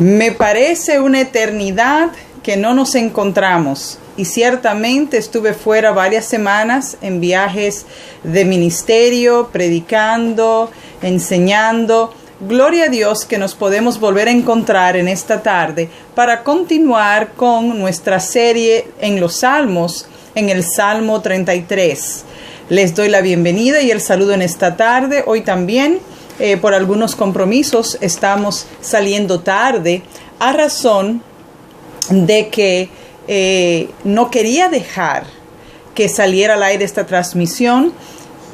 Me parece una eternidad que no nos encontramos y ciertamente estuve fuera varias semanas en viajes de ministerio, predicando, enseñando. Gloria a Dios que nos podemos volver a encontrar en esta tarde para continuar con nuestra serie en los Salmos, en el Salmo 33. Les doy la bienvenida y el saludo en esta tarde. Hoy también, por algunos compromisos, estamos saliendo tarde a razón de que no quería dejar que saliera al aire esta transmisión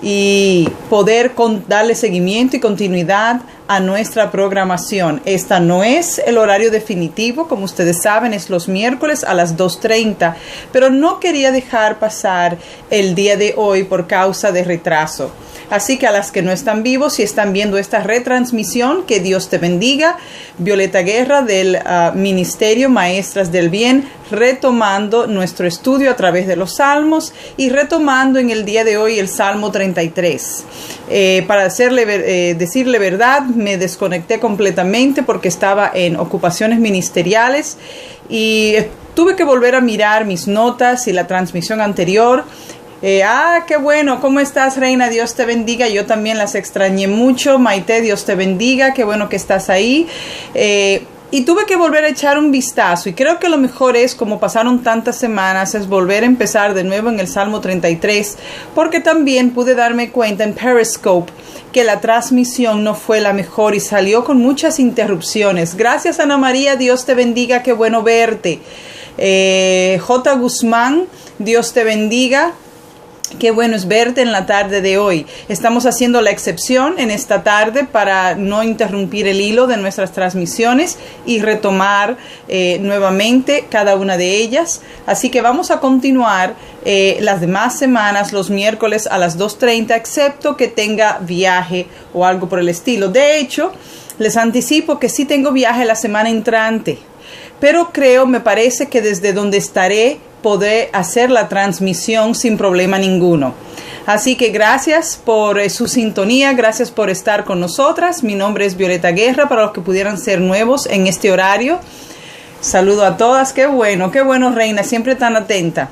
y poder darle seguimiento y continuidad a nuestra programación. Esta no es el horario definitivo, como ustedes saben, es los miércoles a las 2:30, pero no quería dejar pasar el día de hoy por causa de retraso. Así que a las que no están vivos, si están viendo esta retransmisión, que Dios te bendiga. Violeta Guerra del Ministerio Maestras del Bien, retomando nuestro estudio a través de los Salmos y retomando en el día de hoy el Salmo 33. Para decirle verdad, me desconecté completamente porque estaba en ocupaciones ministeriales y tuve que volver a mirar mis notas y la transmisión anterior. Qué bueno, ¿cómo estás, Reina? Dios te bendiga. Yo también las extrañé mucho. Maite, Dios te bendiga, qué bueno que estás ahí. Y tuve que volver a echar un vistazo y creo que lo mejor es, como pasaron tantas semanas, es volver a empezar de nuevo en el Salmo 33, porque también pude darme cuenta en Periscope que la transmisión no fue la mejor y salió con muchas interrupciones. Gracias, Ana María, Dios te bendiga, qué bueno verte. J. Guzmán, Dios te bendiga. Qué bueno es verte en la tarde de hoy. Estamos haciendo la excepción en esta tarde para no interrumpir el hilo de nuestras transmisiones y retomar nuevamente cada una de ellas. Así que vamos a continuar las demás semanas, los miércoles a las 2:30, excepto que tenga viaje o algo por el estilo. De hecho, les anticipo que sí tengo viaje la semana entrante, pero me parece que desde donde estaré poder hacer la transmisión sin problema ninguno. Así que gracias por su sintonía, gracias por estar con nosotras. Mi nombre es Violeta Guerra, para los que pudieran ser nuevos en este horario. Saludo a todas, qué bueno, Reina, siempre tan atenta.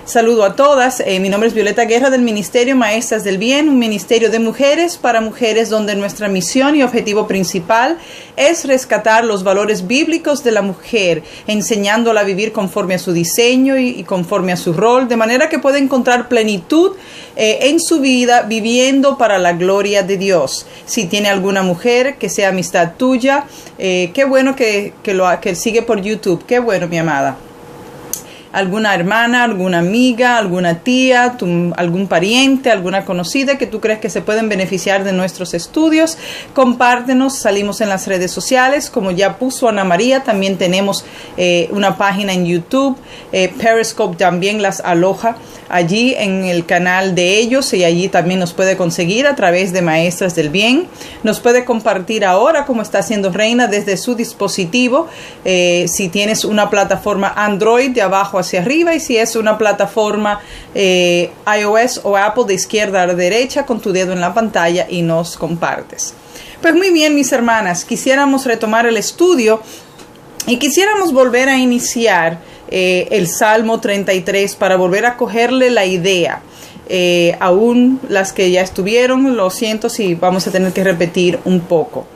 Saludo a todas. Mi nombre es Violeta Guerra del Ministerio Maestras del Bien, un ministerio de mujeres para mujeres donde nuestra misión y objetivo principal es rescatar los valores bíblicos de la mujer, enseñándola a vivir conforme a su diseño y conforme a su rol, de manera que pueda encontrar plenitud en su vida, viviendo para la gloria de Dios. Si tiene alguna mujer que sea amistad tuya, qué bueno que sigue por YouTube, qué bueno, mi amada. Alguna hermana, alguna amiga, alguna tía, algún pariente, alguna conocida que tú crees que se pueden beneficiar de nuestros estudios, compártenos. Salimos en las redes sociales, como ya puso Ana María. También tenemos una página en YouTube. Periscope también las aloja allí en el canal de ellos, y allí también nos puede conseguir a través de Maestras del Bien. Nos puede compartir ahora, como está haciendo Reina, desde su dispositivo. Si tienes una plataforma Android, de abajo hacia arriba, y si es una plataforma iOS o Apple, de izquierda a derecha, con tu dedo en la pantalla, y nos compartes. Pues muy bien, mis hermanas, quisiéramos retomar el estudio y quisiéramos volver a iniciar el Salmo 33 para volver a cogerle la idea. Aún las que ya estuvieron, lo siento si vamos a tener que repetir un poco.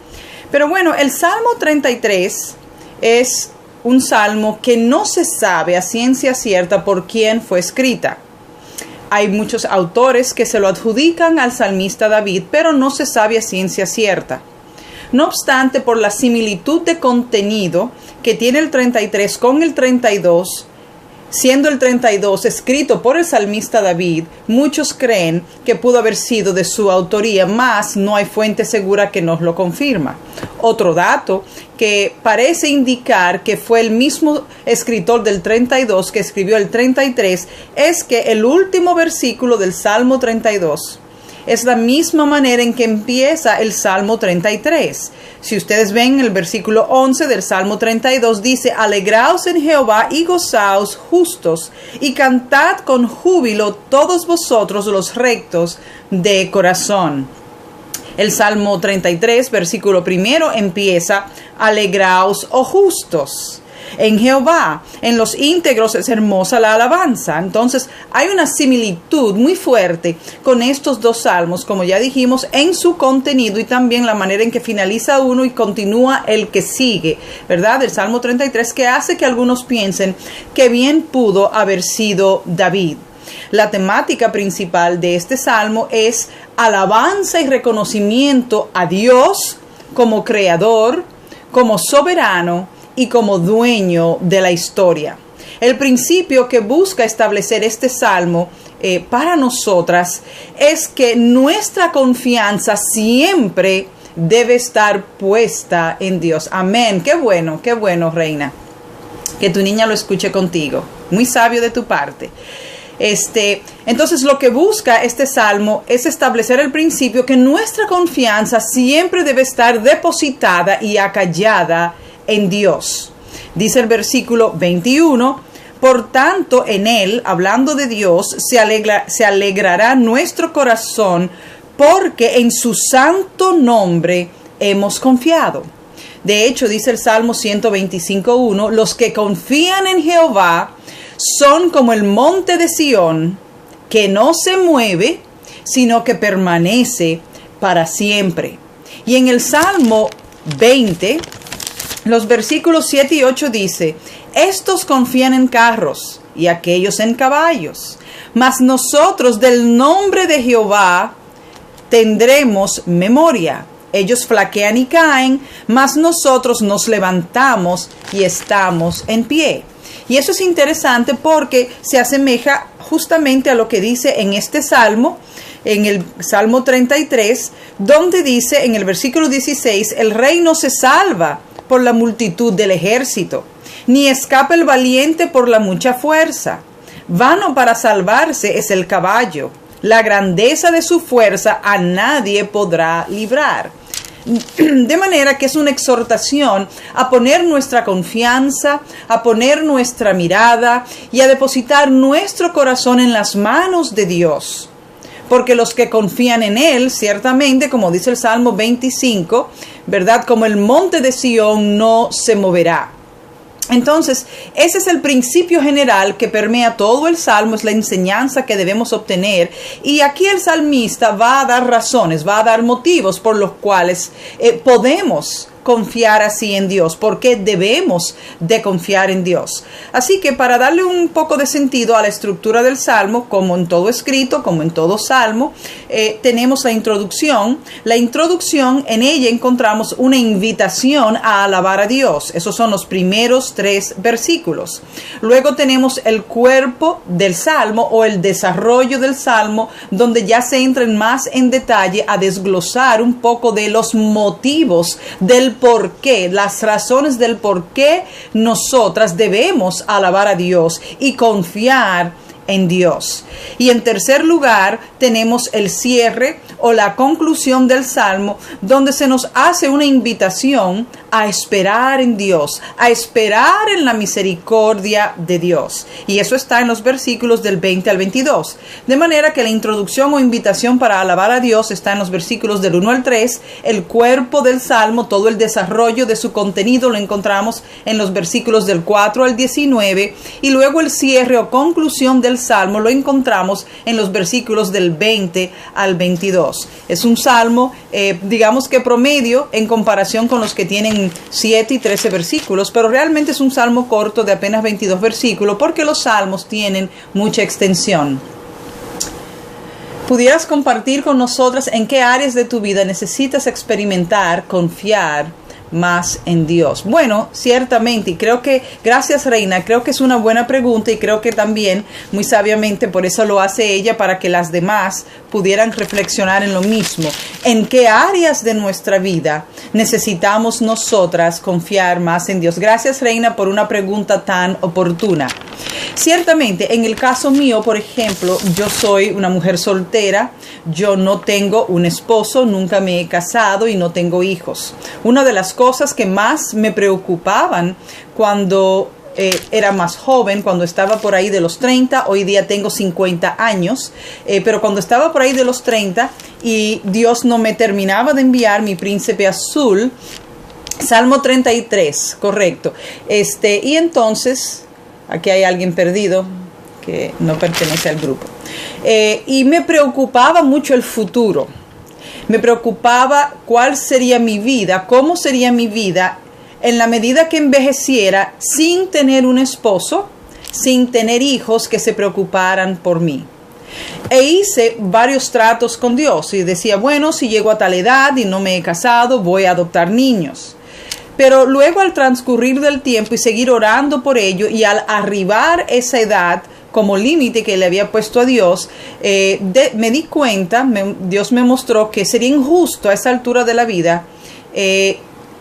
Pero bueno, el Salmo 33 es un salmo que no se sabe a ciencia cierta por quién fue escrita. Hay muchos autores que se lo adjudican al salmista David, pero no se sabe a ciencia cierta. No obstante, por la similitud de contenido que tiene el 33 con el 32, siendo el 32 escrito por el salmista David, muchos creen que pudo haber sido de su autoría, mas no hay fuente segura que nos lo confirma. Otro dato que parece indicar que fue el mismo escritor del 32 que escribió el 33 es que el último versículo del Salmo 32 es la misma manera en que empieza el Salmo 33. Si ustedes ven el versículo 11 del Salmo 32, dice: alegraos en Jehová y gozaos justos, y cantad con júbilo todos vosotros los rectos de corazón. El Salmo 33, versículo 1, empieza: alegraos, oh justos, en Jehová, en los íntegros es hermosa la alabanza. Entonces hay una similitud muy fuerte con estos dos salmos, como ya dijimos, en su contenido y también la manera en que finaliza uno y continúa el que sigue, ¿verdad? El Salmo 33, que hace que algunos piensen que bien pudo haber sido David. La temática principal de este salmo es alabanza y reconocimiento a Dios como creador, como soberano y como dueño de la historia. El principio que busca establecer este salmo para nosotras es que nuestra confianza siempre debe estar puesta en Dios. Amén. Qué bueno, reina, que tu niña lo escuche contigo. Muy sabio de tu parte. Entonces lo que busca este salmo es establecer el principio que nuestra confianza siempre debe estar depositada y acallada en Dios. Dice el versículo 21, por tanto en él, hablando de Dios, se alegrará nuestro corazón, porque en su santo nombre hemos confiado. De hecho, dice el Salmo 125:1, los que confían en Jehová son como el monte de Sión, que no se mueve, sino que permanece para siempre. Y en el Salmo 20, los versículos 7 y 8 dice: estos confían en carros y aquellos en caballos, mas nosotros del nombre de Jehová tendremos memoria. Ellos flaquean y caen, mas nosotros nos levantamos y estamos en pie. Y eso es interesante porque se asemeja justamente a lo que dice en este salmo, en el Salmo 33, donde dice en el versículo 16, el rey no se salva por la multitud del ejército, ni escapa el valiente por la mucha fuerza. Vano para salvarse es el caballo, la grandeza de su fuerza a nadie podrá librar. De manera que es una exhortación a poner nuestra confianza, a poner nuestra mirada y a depositar nuestro corazón en las manos de Dios. Porque los que confían en Él, ciertamente, como dice el Salmo 25, ¿verdad? Como el monte de Sión no se moverá. Entonces, ese es el principio general que permea todo el salmo, es la enseñanza que debemos obtener. Y aquí el salmista va a dar razones, va a dar motivos por los cuales podemos confiar así en Dios, porque debemos de confiar en Dios. Así que para darle un poco de sentido a la estructura del salmo, como en todo escrito, como en todo salmo, tenemos la introducción. La introducción, en ella encontramos una invitación a alabar a Dios. Esos son los primeros 3 versículos. Luego tenemos el cuerpo del salmo o el desarrollo del salmo, donde ya se entra más en detalle a desglosar un poco de los motivos del por qué, las razones del por qué nosotras debemos alabar a Dios y confiar en Dios. Y en tercer lugar tenemos el cierre o la conclusión del salmo, donde se nos hace una invitación a esperar en Dios, a esperar en la misericordia de Dios. Y eso está en los versículos del 20 al 22. De manera que la introducción o invitación para alabar a Dios está en los versículos del 1 al 3. El cuerpo del salmo, todo el desarrollo de su contenido lo encontramos en los versículos del 4 al 19. Y luego el cierre o conclusión del salmo lo encontramos en los versículos del 20 al 22. Es un salmo, digamos que promedio en comparación con los que tienen 7 y 13 versículos, pero realmente es un salmo corto de apenas 22 versículos porque los salmos tienen mucha extensión. ¿Pudieras compartir con nosotras en qué áreas de tu vida necesitas experimentar, confiar más en Dios? Bueno, ciertamente, y creo que, gracias Reina, creo que es una buena pregunta y creo que también muy sabiamente por eso lo hace ella, para que las demás pudieran reflexionar en lo mismo. ¿En qué áreas de nuestra vida necesitamos nosotras confiar más en Dios? Gracias Reina por una pregunta tan oportuna. Ciertamente, en el caso mío, por ejemplo, yo soy una mujer soltera, yo no tengo un esposo, nunca me he casado y no tengo hijos. Una de las cosas que más me preocupaban cuando era más joven, cuando estaba por ahí de los 30, hoy día tengo 50 años, pero cuando estaba por ahí de los 30 y Dios no me terminaba de enviar mi príncipe azul, Salmo 33, correcto. Y entonces, aquí hay alguien perdido que no pertenece al grupo. Y me preocupaba mucho el futuro. Me preocupaba cuál sería mi vida, cómo sería mi vida en la medida que envejeciera sin tener un esposo, sin tener hijos que se preocuparan por mí. E hice varios tratos con Dios y decía, bueno, si llego a tal edad y no me he casado, voy a adoptar niños. Pero luego, al transcurrir del tiempo y seguir orando por ello, y al arribar esa edad como límite que le había puesto a Dios, me di cuenta, Dios me mostró que sería injusto a esa altura de la vida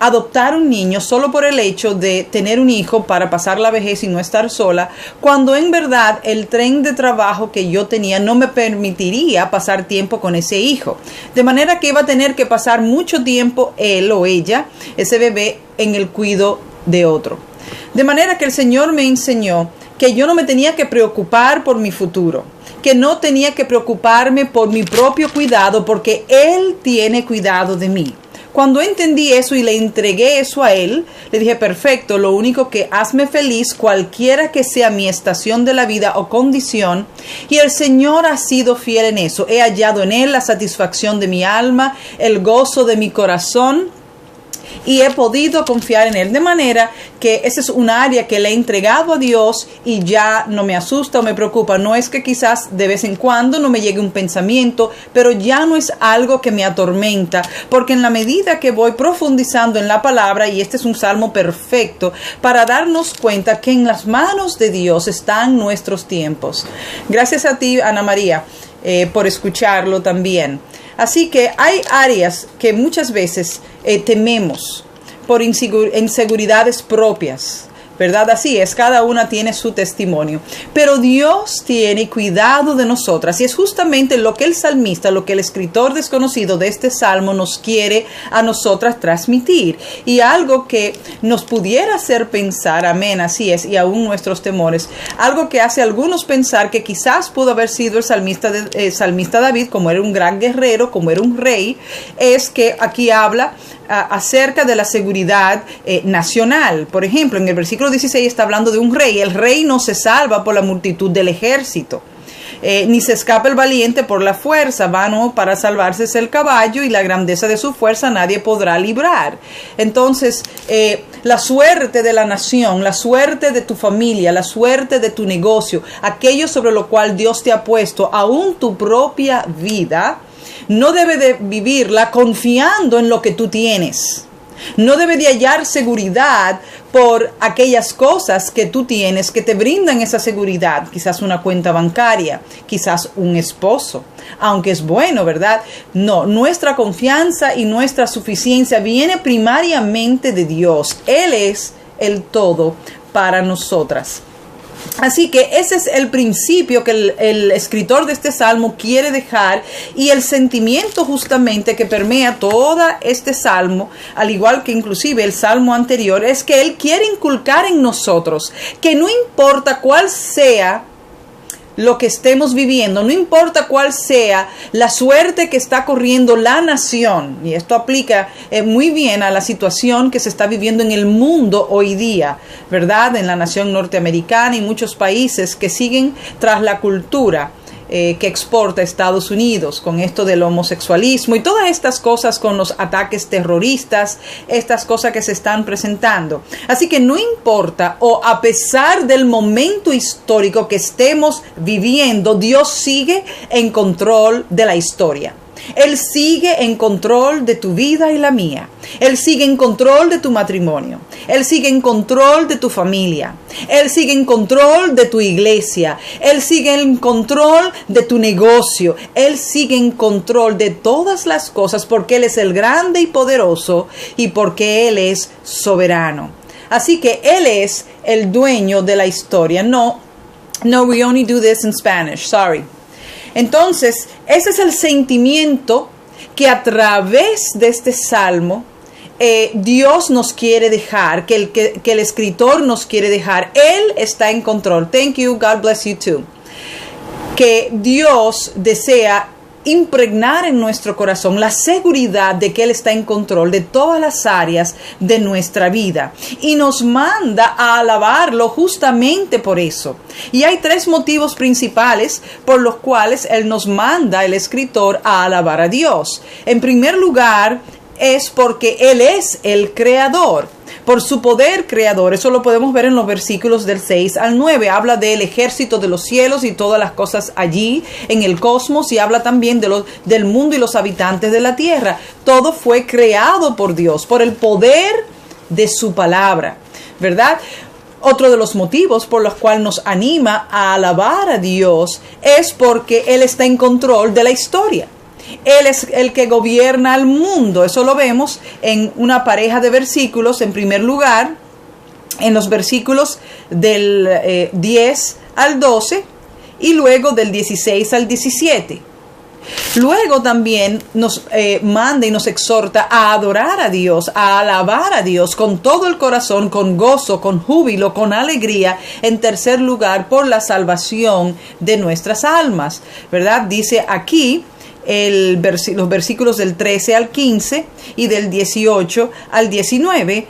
adoptar un niño solo por el hecho de tener un hijo para pasar la vejez y no estar sola, cuando en verdad el tren de trabajo que yo tenía no me permitiría pasar tiempo con ese hijo. De manera que iba a tener que pasar mucho tiempo él o ella, ese bebé, en el cuidado de otro. De manera que el Señor me enseñó que yo no me tenía que preocupar por mi futuro, que no tenía que preocuparme por mi propio cuidado, porque Él tiene cuidado de mí. Cuando entendí eso y le entregué eso a Él, le dije, perfecto, lo único que hazme feliz, cualquiera que sea mi estación de la vida o condición. Y el Señor ha sido fiel en eso. He hallado en Él la satisfacción de mi alma, el gozo de mi corazón, y he podido confiar en Él, de manera que ese es un área que le he entregado a Dios y ya no me asusta o me preocupa. No es que quizás de vez en cuando no me llegue un pensamiento, pero ya no es algo que me atormenta, porque en la medida que voy profundizando en la palabra, y este es un salmo perfecto para darnos cuenta que en las manos de Dios están nuestros tiempos. Gracias a ti, Ana María, por escucharlo también. Así que hay áreas que muchas veces tememos por inseguridades propias, ¿verdad? Así es, cada una tiene su testimonio. Pero Dios tiene cuidado de nosotras, y es justamente lo que el salmista, lo que el escritor desconocido de este salmo nos quiere a nosotras transmitir. Y algo que nos pudiera hacer pensar, amén, así es, y aún nuestros temores, algo que hace a algunos pensar que quizás pudo haber sido el salmista David, como era un gran guerrero, como era un rey, es que aquí habla acerca de la seguridad nacional. Por ejemplo, en el versículo 16 está hablando de un rey. El rey no se salva por la multitud del ejército, ni se escapa el valiente por la fuerza. Vano para salvarse es el caballo, y la grandeza de su fuerza nadie podrá librar. Entonces, la suerte de la nación, la suerte de tu familia, la suerte de tu negocio, aquello sobre lo cual Dios te ha puesto, aún tu propia vida, no debe de vivirla confiando en lo que tú tienes. No debe de hallar seguridad por aquellas cosas que tú tienes que te brindan esa seguridad. Quizás una cuenta bancaria, quizás un esposo, aunque es bueno, ¿verdad? No, nuestra confianza y nuestra suficiencia viene primariamente de Dios. Él es el todo para nosotras. Así que ese es el principio que el escritor de este salmo quiere dejar, y el sentimiento justamente que permea todo este salmo, al igual que inclusive el salmo anterior, es que él quiere inculcar en nosotros que no importa cuál sea lo que estemos viviendo, no importa cuál sea la suerte que está corriendo la nación, y esto aplica muy bien a la situación que se está viviendo en el mundo hoy día, ¿verdad? En la nación norteamericana y muchos países que siguen tras la cultura que exporta Estados Unidos, con esto del homosexualismo y todas estas cosas, con los ataques terroristas, estas cosas que se están presentando. Así que no importa, o a pesar del momento histórico que estemos viviendo, Dios sigue en control de la historia. Él sigue en control de tu vida y la mía. Él sigue en control de tu matrimonio. Él sigue en control de tu familia. Él sigue en control de tu iglesia. Él sigue en control de tu negocio. Él sigue en control de todas las cosas, porque Él es el grande y poderoso, y porque Él es soberano. Así que Él es el dueño de la historia. No, we only do this in Spanish. Sorry. Entonces, ese es el sentimiento que a través de este salmo Dios nos quiere dejar, que el escritor nos quiere dejar. Él está en control. Thank you, God bless you too. Que Dios desea impregnar en nuestro corazón la seguridad de que Él está en control de todas las áreas de nuestra vida y nos manda a alabarlo justamente por eso. Y hay 3 motivos principales por los cuales Él nos manda, el escritor, a alabar a Dios. En primer lugar, es porque Él es el creador. Por su poder creador, eso lo podemos ver en los versículos del 6 al 9. Habla del ejército de los cielos y todas las cosas allí en el cosmos, y habla también del mundo y los habitantes de la tierra. Todo fue creado por Dios, por el poder de su palabra, ¿verdad? Otro de los motivos por los cuales nos anima a alabar a Dios es porque Él está en control de la historia. Él es el que gobierna al mundo. Eso lo vemos en una pareja de versículos. En primer lugar, en los versículos del 10 al 12 y luego del 16 al 17. Luego también nos manda y nos exhorta a adorar a Dios, a alabar a Dios con todo el corazón, con gozo, con júbilo, con alegría. En tercer lugar, por la salvación de nuestras almas, ¿verdad? Dice aquí los versículos del 13 al 15 y del 18 al 19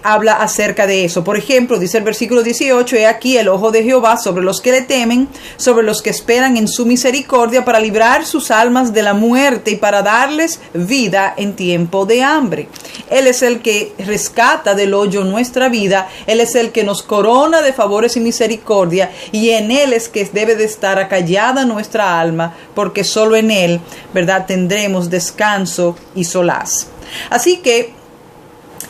habla acerca de eso. Por ejemplo, dice el versículo 18: he aquí el ojo de Jehová sobre los que le temen, sobre los que esperan en su misericordia, para librar sus almas de la muerte y para darles vida en tiempo de hambre. Él es el que rescata del hoyo nuestra vida. Él es el que nos corona de favores y misericordia, y en Él es que debe de estar acallada nuestra alma, porque solo en Él, ¿verdad?, tendremos descanso y solaz. Así que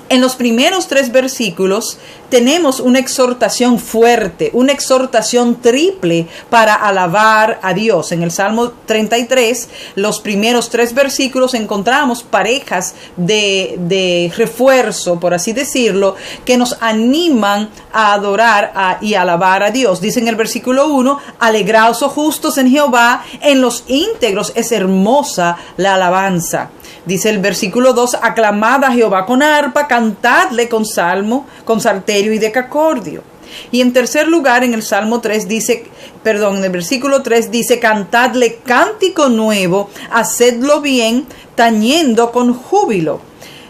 en los primeros 3 versículos tenemos una exhortación fuerte, una exhortación triple para alabar a Dios. En el Salmo 33, los primeros 3 versículos, encontramos parejas de refuerzo, por así decirlo, que nos animan a adorar y alabar a Dios. Dice en el versículo 1: alegraos, oh justos, en Jehová, en los íntegros es hermosa la alabanza. Dice el versículo 2: aclamad a Jehová con arpa, cantadle con salmo, con salterio y decacordio. Y en tercer lugar, en el Salmo 3 dice, en el versículo 3 dice: cantadle cántico nuevo, hacedlo bien, tañendo con júbilo.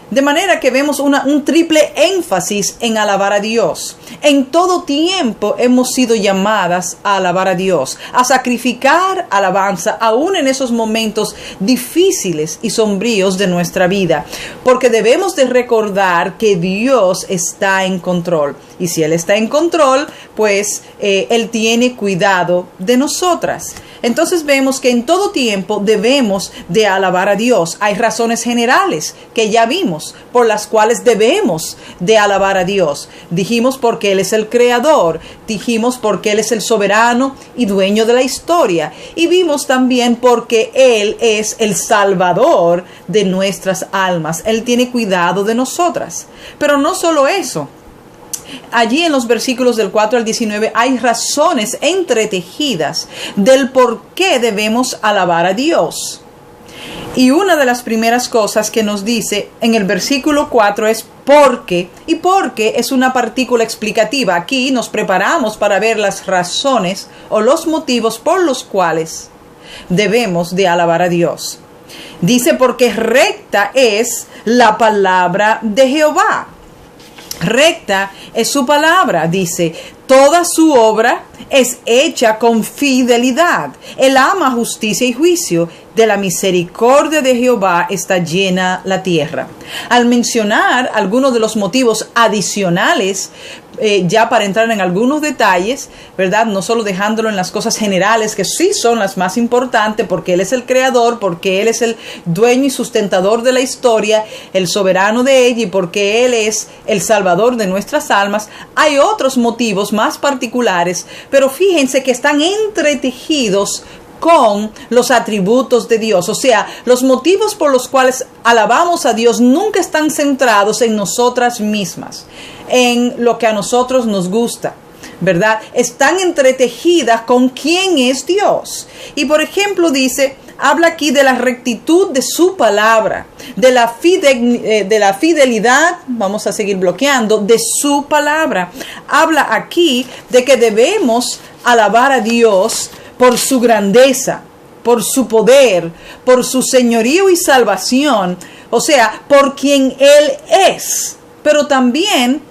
De manera que vemos un triple énfasis en alabar a Dios. En todo tiempo hemos sido llamadas a alabar a Dios, a sacrificar alabanza, aún en esos momentos difíciles y sombríos de nuestra vida. Porque debemos de recordar que Dios está en control. Y si Él está en control, pues Él tiene cuidado de nosotras. Entonces vemos que en todo tiempo debemos de alabar a Dios. Hay razones generales que ya vimos por las cuales debemos de alabar a Dios. Dijimos porque Él es el creador, dijimos porque Él es el soberano y dueño de la historia, y vimos también porque Él es el salvador de nuestras almas. Él tiene cuidado de nosotras. Pero no solo eso. Allí en los versículos del 4 al 19 hay razones entretejidas del por qué debemos alabar a Dios. Y una de las primeras cosas que nos dice en el versículo 4 es porque, y porque es una partícula explicativa. Aquí nos preparamos para ver las razones o los motivos por los cuales debemos de alabar a Dios. Dice: porque recta es la palabra de Jehová. Recta es su palabra, dice. Toda su obra es hecha con fidelidad. Él ama justicia y juicio. De la misericordia de Jehová está llena la tierra. Al mencionar algunos de los motivos adicionales, ya para entrar en algunos detalles, ¿verdad? No solo dejándolo en las cosas generales, que sí son las más importantes, porque Él es el creador, porque Él es el dueño y sustentador de la historia, el soberano de ella, y porque Él es el salvador de nuestras almas. Hay otros motivos más particulares, pero fíjense que están entretejidos con los atributos de Dios. O sea, los motivos por los cuales alabamos a Dios nunca están centrados en nosotras mismas, en lo que a nosotros nos gusta, ¿verdad? Están entretejidas con quién es Dios. Y por ejemplo dice: habla aquí de la rectitud de su palabra, de la fidelidad, vamos a seguir bloqueando, de su palabra. Habla aquí de que debemos alabar a Dios por su grandeza, por su poder, por su señorío y salvación, o sea, por quien Él es, pero también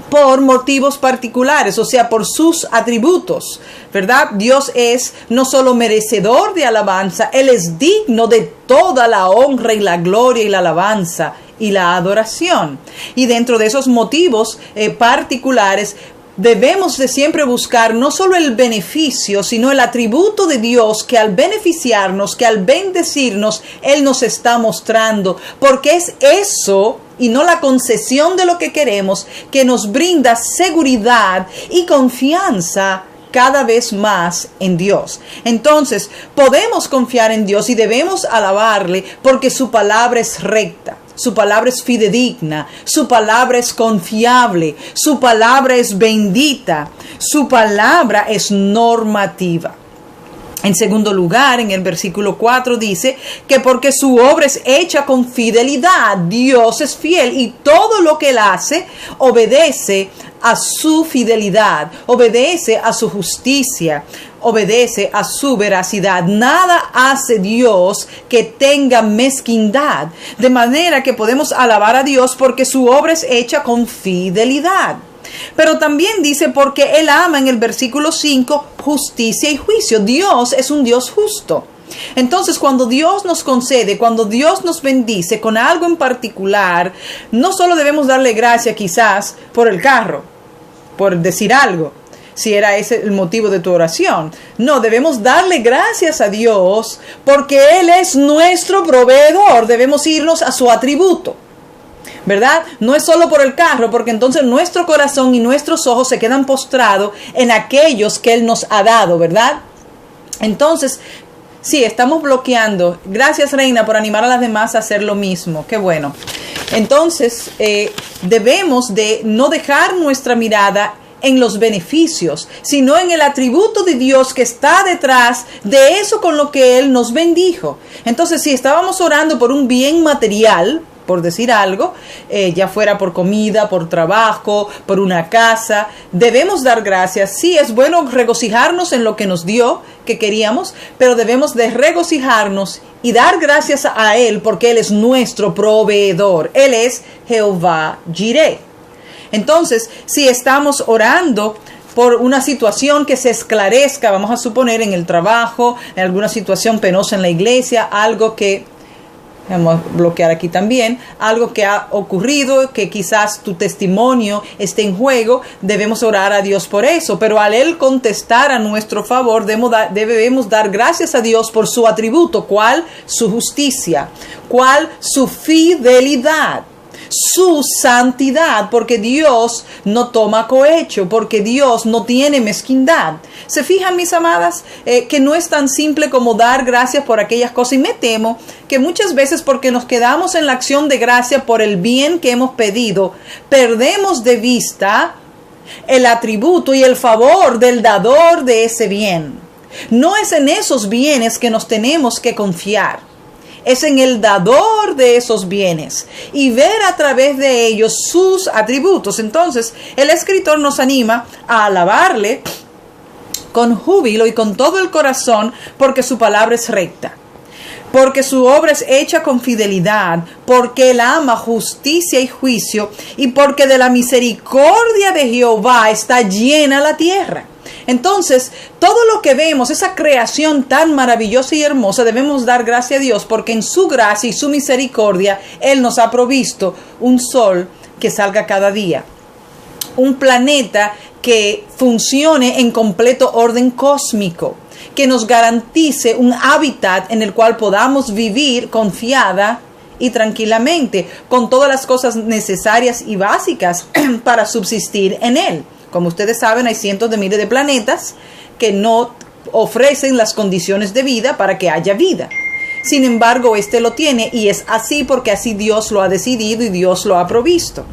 por motivos particulares, o sea, por sus atributos, ¿verdad? Dios es no solo merecedor de alabanza, Él es digno de toda la honra y la gloria y la alabanza y la adoración. Y dentro de esos motivos particulares, debemos de siempre buscar no solo el beneficio, sino el atributo de Dios que al beneficiarnos, que al bendecirnos, Él nos está mostrando, porque es eso y no la concesión de lo que queremos que nos brinda seguridad y confianza cada vez más en Dios. Entonces, podemos confiar en Dios y debemos alabarle porque su palabra es recta. Su palabra es fidedigna, su palabra es confiable, su palabra es bendita, su palabra es normativa. En segundo lugar, en el versículo 4 dice que porque su obra es hecha con fidelidad, Dios es fiel y todo lo que Él hace obedece a su fidelidad, obedece a su justicia, obedece a su veracidad. Nada hace Dios que tenga mezquindad, de manera que podemos alabar a Dios porque su obra es hecha con fidelidad. Pero también dice porque Él ama en el versículo 5 justicia y juicio. Dios es un Dios justo. Entonces, cuando Dios nos concede, cuando Dios nos bendice con algo en particular, no solo debemos darle gracias quizás por el carro, por decir algo, si era ese el motivo de tu oración. No, debemos darle gracias a Dios porque Él es nuestro proveedor. Debemos irnos a su atributo, ¿verdad? No es solo por el carro, porque entonces nuestro corazón y nuestros ojos se quedan postrados en aquellos que Él nos ha dado, ¿verdad? Entonces, sí, estamos bloqueando. Gracias, Reina, por animar a las demás a hacer lo mismo. Qué bueno. Entonces, debemos de no dejar nuestra mirada en los beneficios, sino en el atributo de Dios que está detrás de eso con lo que Él nos bendijo. Entonces, si estábamos orando por un bien material, por decir algo, ya fuera por comida, por trabajo, por una casa, debemos dar gracias. Sí, es bueno regocijarnos en lo que nos dio, que queríamos, pero debemos de regocijarnos y dar gracias a Él porque Él es nuestro proveedor. Él es Jehová Jireh. Entonces, si estamos orando por una situación que se esclarezca, vamos a suponer en el trabajo, en alguna situación penosa en la iglesia, algo que, vamos a bloquear aquí también, algo que ha ocurrido, que quizás tu testimonio esté en juego, debemos orar a Dios por eso, pero al Él contestar a nuestro favor, debemos dar gracias a Dios por su atributo, ¿cuál? Su justicia, ¿cuál? Su fidelidad, su santidad, porque Dios no toma cohecho, porque Dios no tiene mezquindad. ¿Se fijan, mis amadas? Que no es tan simple como dar gracias por aquellas cosas, y me temo que muchas veces porque nos quedamos en la acción de gracia por el bien que hemos pedido, perdemos de vista el atributo y el favor del dador de ese bien. No es en esos bienes que nos tenemos que confiar. Es en el dador de esos bienes y ver a través de ellos sus atributos. Entonces, el escritor nos anima a alabarle con júbilo y con todo el corazón porque su palabra es recta, porque su obra es hecha con fidelidad, porque Él ama justicia y juicio y porque de la misericordia de Jehová está llena la tierra. Entonces, todo lo que vemos, esa creación tan maravillosa y hermosa, debemos dar gracias a Dios porque en su gracia y su misericordia Él nos ha provisto un sol que salga cada día, un planeta que funcione en completo orden cósmico, que nos garantice un hábitat en el cual podamos vivir confiada y tranquilamente, con todas las cosas necesarias y básicas para subsistir en él. Como ustedes saben, hay cientos de miles de planetas que no ofrecen las condiciones de vida para que haya vida. Sin embargo, este lo tiene y es así porque así Dios lo ha decidido y Dios lo ha provisto.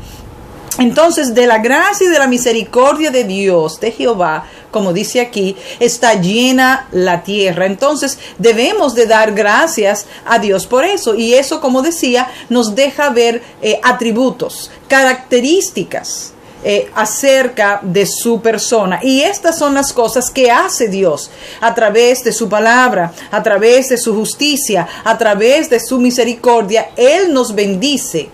Entonces, de la gracia y de la misericordia de Dios, de Jehová, como dice aquí, está llena la tierra. Entonces, debemos de dar gracias a Dios por eso. Y eso, como decía, nos deja ver atributos, características acerca de su persona. Y estas son las cosas que hace Dios a través de su palabra, a través de su justicia, a través de su misericordia. Él nos bendice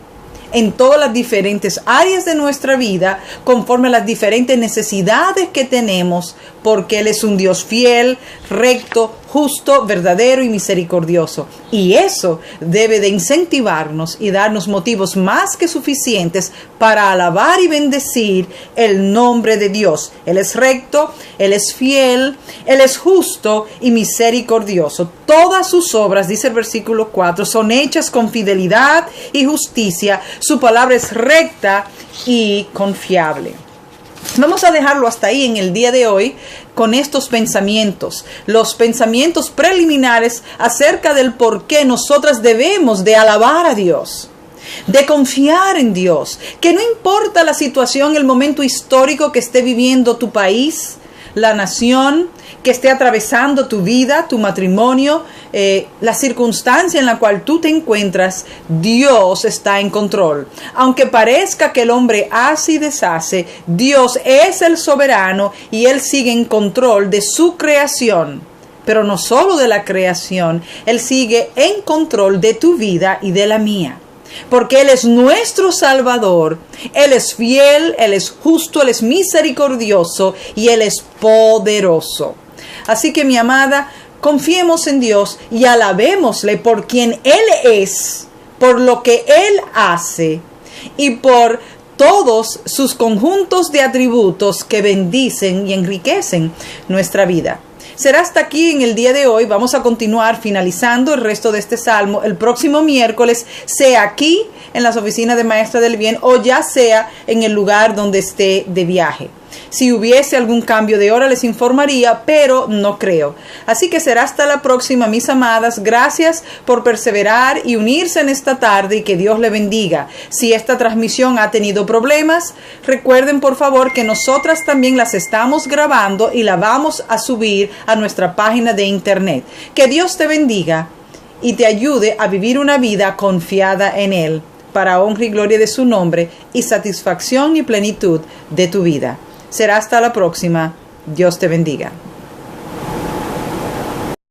en todas las diferentes áreas de nuestra vida, conforme a las diferentes necesidades que tenemos, porque Él es un Dios fiel, recto, justo, verdadero y misericordioso. Y eso debe de incentivarnos y darnos motivos más que suficientes para alabar y bendecir el nombre de Dios. Él es recto, Él es fiel, Él es justo y misericordioso. Todas sus obras, dice el versículo 4, son hechas con fidelidad y justicia. Su palabra es recta y confiable. Vamos a dejarlo hasta ahí en el día de hoy con estos pensamientos, los pensamientos preliminares acerca del por qué nosotras debemos de alabar a Dios, de confiar en Dios, que no importa la situación, el momento histórico que esté viviendo tu país, la nación, que esté atravesando tu vida, tu matrimonio, la circunstancia en la cual tú te encuentras, Dios está en control. Aunque parezca que el hombre hace y deshace, Dios es el soberano y Él sigue en control de su creación. Pero no solo de la creación, Él sigue en control de tu vida y de la mía. Porque Él es nuestro Salvador, Él es fiel, Él es justo, Él es misericordioso y Él es poderoso. Así que, mi amada, confiemos en Dios y alabémosle por quien Él es, por lo que Él hace y por todos sus conjuntos de atributos que bendicen y enriquecen nuestra vida. Será hasta aquí en el día de hoy. Vamos a continuar finalizando el resto de este salmo el próximo miércoles, sea aquí en las oficinas de Maestra del Bien o ya sea en el lugar donde esté de viaje. Si hubiese algún cambio de hora les informaría, pero no creo. Así que será hasta la próxima, mis amadas. Gracias por perseverar y unirse en esta tarde y que Dios le bendiga. Si esta transmisión ha tenido problemas, recuerden por favor que nosotras también las estamos grabando y la vamos a subir a nuestra página de internet. Que Dios te bendiga y te ayude a vivir una vida confiada en Él, para honra y gloria de su nombre y satisfacción y plenitud de tu vida. Será hasta la próxima. Dios te bendiga.